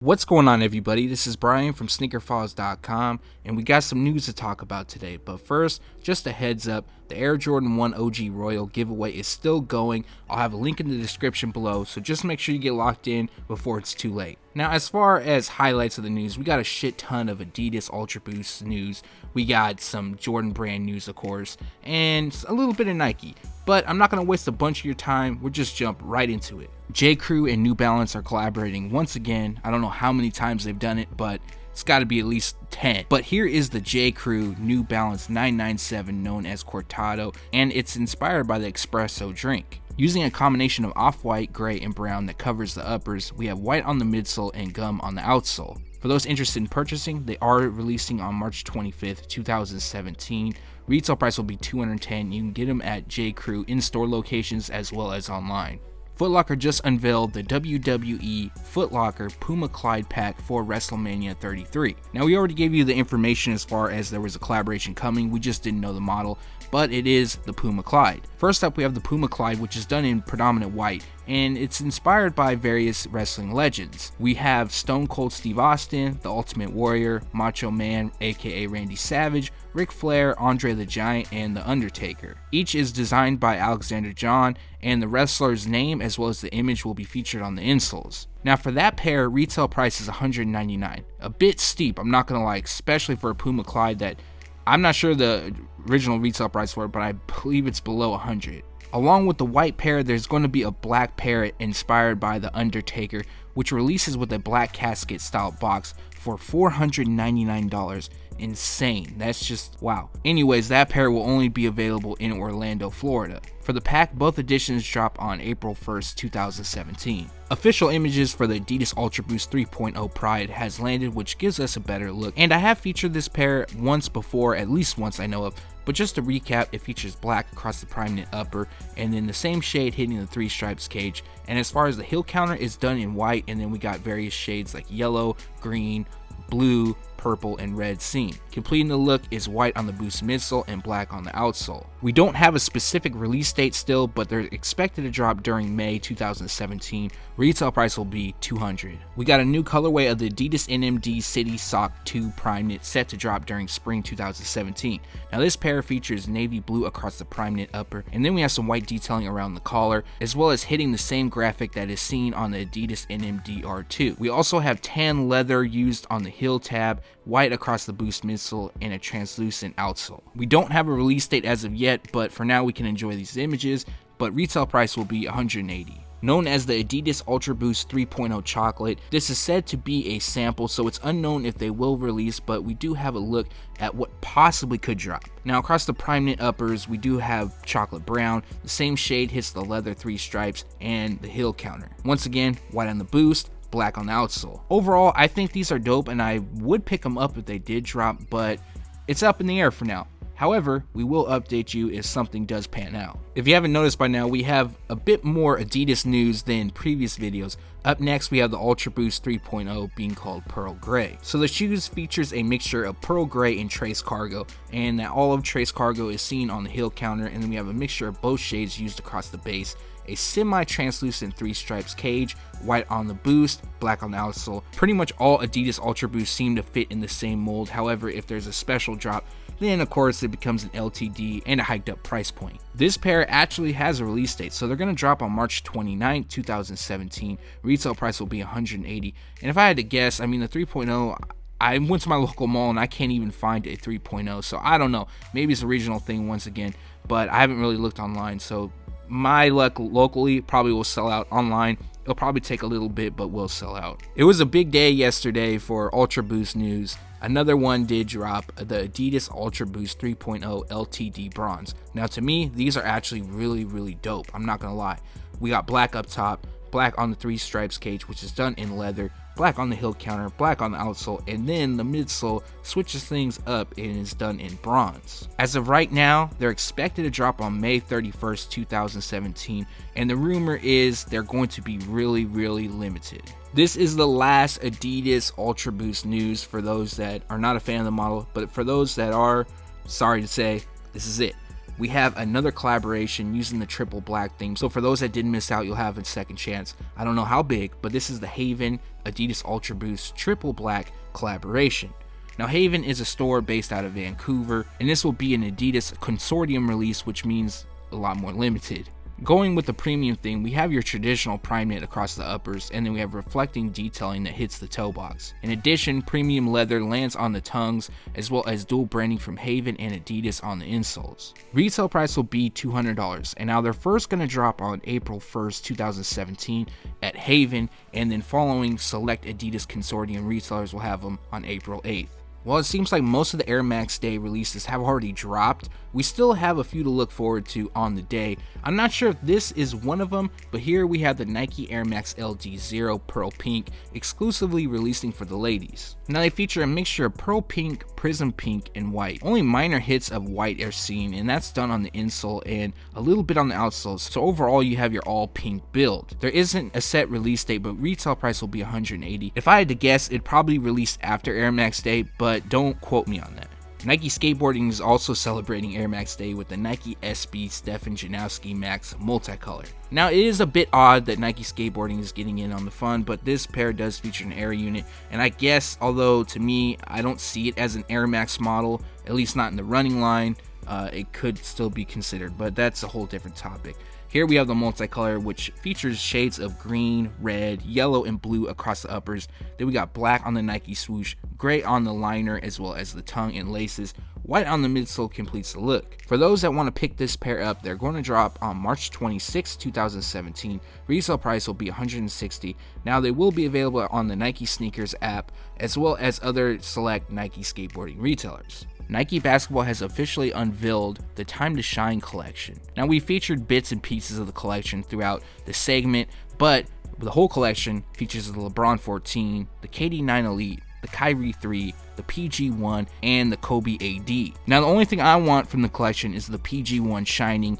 What's going on, everybody? This is Brian from SneakerFiles.com, and we got some news to talk about today. But first, just a heads up, the Air Jordan 1 OG Royal giveaway is still going. I'll have a link in the description below, so just make sure you get locked in before it's too late. Now, as far as highlights of the news, we got a shit ton of Adidas Ultra Boost news. We got some Jordan brand news, of course, and a little bit of Nike. But I'm not going to waste a bunch of your time. We'll just jump right into it. J.Crew and New Balance are collaborating once again. I don't know how many times they've done it, but it's got to be at least 10. But here is the J.Crew New Balance 997, known as Cortado, and it's inspired by the espresso drink. Using a combination of off-white, gray, and brown that covers the uppers, we have white on the midsole and gum on the outsole. For those interested in purchasing, they are releasing on March 25th, 2017. Retail price will be $210. You can get them at J.Crew in-store locations as well as online. Foot Locker just unveiled the WWE Foot Locker Puma Clyde Pack for WrestleMania 33. Now, we already gave you the information as far as there was a collaboration coming, we just didn't know the model, but it is the Puma Clyde. First up, we have the Puma Clyde, which is done in predominant white, and it's inspired by various wrestling legends. We have Stone Cold Steve Austin, The Ultimate Warrior, Macho Man aka Randy Savage, Ric Flair, Andre the Giant, and The Undertaker. Each is designed by Alexander John, and the wrestler's name as well as the image will be featured on the insoles. Now, for that pair, retail price is $199. A bit steep, I'm not gonna lie, especially for a Puma Clyde that I'm not sure the original retail price for it, but I believe it's below $100. Along with the white pair, there's going to be a black pair inspired by The Undertaker, which releases with a black casket style box for $499. Insane. That's just wow. Anyways, that pair will only be available in Orlando, Florida. For the pack, both editions drop on April 1st, 2017. Official images for the Adidas Ultra Boost 3.0 Pride has landed, which gives us a better look, and I have featured this pair once before, at least once I know of. But just to recap, it features black across the Primeknit upper, and then the same shade hitting the three stripes cage. And as far as the heel counter, is done in white, and then we got various shades like yellow, green, blue, purple, and red seen. Completing the look is white on the boost midsole and black on the outsole. We don't have a specific release date still, but they're expected to drop during May 2017. Retail price will be $200. We got a new colorway of the Adidas NMD City Sock 2 Primeknit set to drop during spring 2017. Now, this pair features navy blue across the Primeknit upper, and then we have some white detailing around the collar, as well as hitting the same graphic that is seen on the Adidas NMD R2. We also have tan leather used on the heel tab, white across the boost midsole, and a translucent outsole. We don't have a release date as of yet, but for now we can enjoy these images, but retail price will be $180. Known as the Adidas Ultra Boost 3.0 Chocolate, this is said to be a sample, so it's unknown if they will release, but we do have a look at what possibly could drop. Now, across the Primeknit uppers, we do have chocolate brown. The same shade hits the leather three stripes and the heel counter. Once again, white on the boost, black on the outsole. Overall, I think these are dope, and I would pick them up if they did drop, but it's up in the air for now. However, we will update you if something does pan out. If you haven't noticed by now, we have a bit more Adidas news than previous videos. Up next, we have the Ultra Boost 3.0 being called Pearl Gray. So the shoes features a mixture of pearl gray and trace cargo, and that olive trace cargo is seen on the heel counter, and then we have a mixture of both shades used across the base. A semi-translucent three stripes cage, white on the boost, black on the outsole. Pretty much all Adidas Ultra Boosts seem to fit in the same mold. However, if there's a special drop, then of course it becomes an LTD and a hiked up price point. This pair actually has a release date, so they're going to drop on March 29, 2017. Retail price will be $180. And if I had to guess, I mean, the 3.0, I went to my local mall and I can't even find a 3.0, so I don't know. Maybe it's a regional thing once again, but I haven't really looked online, so my luck locally probably will sell out. Online it'll probably take a little bit, but will sell out. It was a big day yesterday for Ultra Boost news. Another one did drop, the Adidas Ultra Boost 3.0 LTD Bronze. Now, to me, these are actually really dope, I'm not gonna lie. We got black up top, black on the three stripes cage, which is done in leather, black on the heel counter, black on the outsole, and then the midsole switches things up and is done in bronze. As of right now, they're expected to drop on May 31st, 2017, and the rumor is they're going to be really limited. This is the last Adidas Ultra Boost news for those that are not a fan of the model, but for those that are, sorry to say, this is it. we have another collaboration using the triple black theme. So for those that didn't miss out, you'll have a second chance. I don't know how big, but this is the Haven Adidas Ultra Boost triple black collaboration. Now, Haven is a store based out of Vancouver, and this will be an Adidas consortium release, which means a lot more limited. Going with the premium theme, we have your traditional Primeknit across the uppers, and then we have reflecting detailing that hits the toe box. In addition, premium leather lands on the tongues, as well as dual branding from Haven and Adidas on the insoles. Retail price will be $200, and now they're first going to drop on April 1st, 2017 at Haven, and then following select Adidas consortium retailers will have them on April 8th. While it seems like most of the Air Max Day releases have already dropped, we still have a few to look forward to on the day. I'm not sure if this is one of them, but here we have the Nike Air Max LD 0 Pearl Pink exclusively releasing for the ladies. Now they feature a mixture of pearl pink, prism pink, and white. Only minor hits of white are seen, and that's done on the insole and a little bit on the outsole, so overall you have your all pink build. There isn't a set release date, but retail price will be $180. If I had to guess, it'd probably release after Air Max Day, but don't quote me on that. Nike Skateboarding is also celebrating Air Max Day with the Nike SB Stefan Janoski Max Multicolor. Now it is a bit odd that Nike Skateboarding is getting in on the fun, but this pair does feature an Air unit, and I guess, although to me I don't see it as an Air Max model, at least not in the running line, it could still be considered, but that's a whole different topic. Here we have the multicolor, which features shades of green, red, yellow, and blue across the uppers. Then we got black on the Nike swoosh, gray on the liner as well as the tongue and laces, white on the midsole completes the look. For those that want to pick this pair up, they're going to drop on March 26, 2017. Resale price will be $160. Now they will be available on the Nike Sneakers app as well as other select Nike skateboarding retailers. Nike Basketball has officially unveiled the Time to Shine collection. Now we featured bits and pieces of the collection throughout the segment, but the whole collection features the LeBron 14, the KD9 Elite, the Kyrie 3, the PG1, and the Kobe AD. Now the only thing I want from the collection is the PG1 Shining,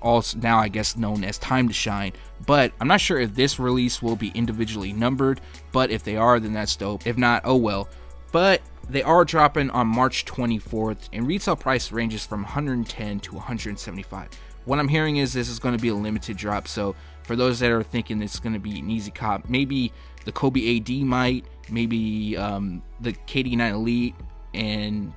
also now I guess known as Time to Shine, but I'm not sure if this release will be individually numbered, but if they are, then that's dope. If not, oh well. But they are dropping on March 24th, and retail price ranges from $110 to $175. What I'm hearing is this is going to be a limited drop, so for those that are thinking it's going to be an easy cop, maybe the Kobe AD might, maybe the KD9 Elite, and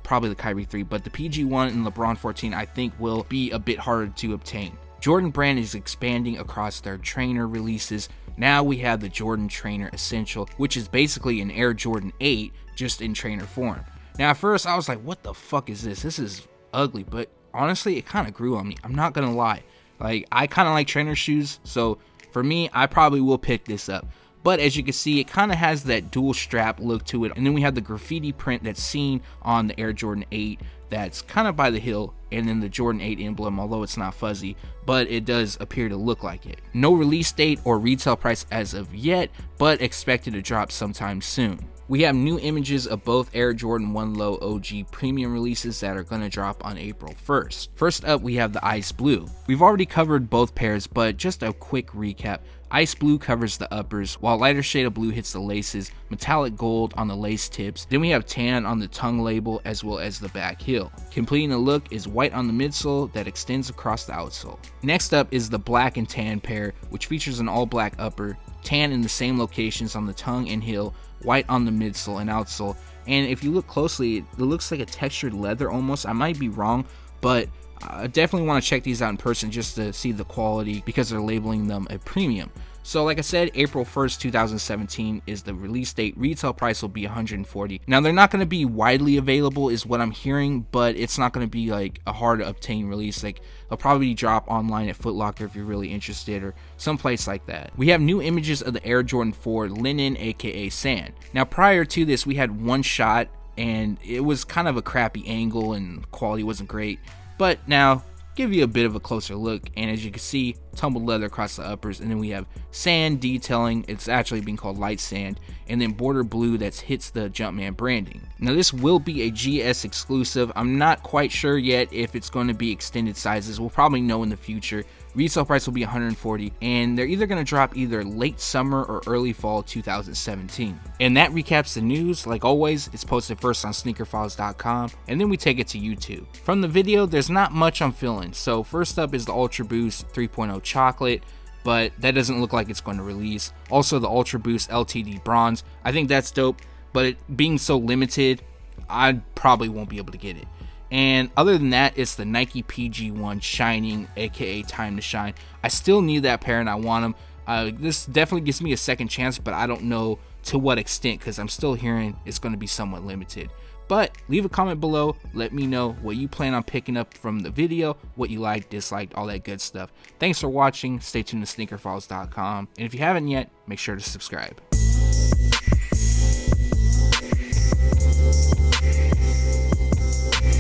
probably the Kyrie 3, but the PG1 and LeBron 14 I think will be a bit harder to obtain. Jordan Brand is expanding across their trainer releases. Now we have the Jordan Trainer Essential, which is basically an Air Jordan 8 just in trainer form. Now at first I was like, what the fuck is this? This is ugly, but honestly it kind of grew on me. I'm not gonna lie. Like, I kind of like trainer shoes, so for me I probably will pick this up. But as you can see, it kind of has that dual strap look to it. And then we have the graffiti print that's seen on the Air Jordan 8 that's kind of by the heel, and then the Jordan 8 emblem, although it's not fuzzy, but it does appear to look like it. No release date or retail price as of yet, but expected to drop sometime soon. We have new images of both Air Jordan 1 Low OG premium releases that are going to drop on April 1st. First up, we have the Ice Blue. We've already covered both pairs, but just a quick recap. Ice Blue covers the uppers, while lighter shade of blue hits the laces, metallic gold on the lace tips. Then we have tan on the tongue label as well as the back heel. Completing the look is white on the midsole that extends across the outsole. Next up is the black and tan pair, which features an all black upper, tan in the same locations on the tongue and heel, white on the midsole and outsole, and if you look closely, it looks like a textured leather almost. I might be wrong, but I definitely want to check these out in person just to see the quality because they're labeling them a premium. So like I said, April 1st, 2017 is the release date. Retail price will be $140. Now they're not going to be widely available is what I'm hearing, but it's not going to be like a hard to obtain release. Like they'll probably drop online at Foot Locker if you're really interested or someplace like that. We have new images of the Air Jordan 4 Linen aka Sand. Now prior to this we had one shot and it was kind of a crappy angle and quality wasn't great, but now give you a bit of a closer look, and as you can see, tumbled leather across the uppers, and then we have sand detailing. It's actually being called light sand, and then border blue that hits the Jumpman branding. Now this will be a GS exclusive. I'm not quite sure yet if it's going to be extended sizes. We'll probably know in the future. Retail price will be $140, and they're either going to drop either late summer or early fall 2017. And that recaps the news. Like always, it's posted first on SneakerFiles.com, and then we take it to YouTube. From the video, there's not much I'm feeling. So first up is the Ultra Boost 3.0 Chocolate, but that doesn't look like it's going to release. Also the Ultra Boost LTD Bronze, I think that's dope, but it being so limited, I probably won't be able to get it. And other than that, it's the Nike PG1 Shining, aka Time to Shine. I still need that pair and I want them. This definitely gives me a second chance, but I don't know to what extent, because I'm still hearing it's going to be somewhat limited. But leave a comment below, let me know what you plan on picking up from the video, what you liked, disliked, all that good stuff. Thanks for watching, stay tuned to SneakerFiles.com, and if you haven't yet, make sure to subscribe.